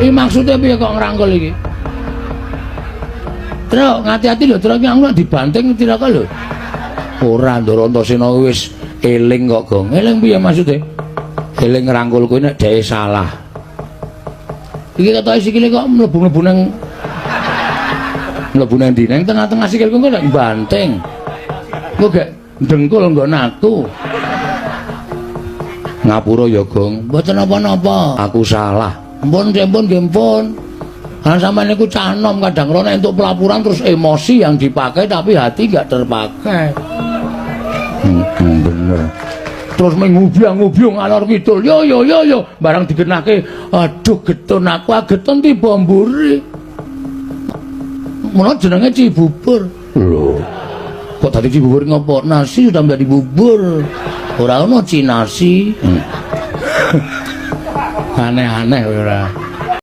Iki maksudnya piye kok ngrangkul iki? Truk, ngati-ati lho, truk iki aku dibanting tiraka lho. Ora Ndara Antasena wis eling kok, Gong. Eling piye maksudnya? Eling ngrangkul kowe nek dhek salah. Iki ketoke sikile kok mlebu-mlebu nang ndi nang tengah-tengah sikilku kok nek banting. Kok gak dengkul nggon aku. Ngapura ya, Gong. Mboten napa-napa. Aku salah. Mpun nggih mpun. Kan sampeyan niku cah enom kadang kala entuk pelapuran terus emosi yang dipakai tapi hati enggak terpakai. Bener. Terus mengubyang-ubyung alor kidul. Yo barang digenake aduh getun aku ageton tiba mburi. Mula jenenge Cibubur. Lho. Kok tadi Cibubur ngopo? Nasi sudah menjadi bubur. Ora ono cinasi. Aneh-aneh ora.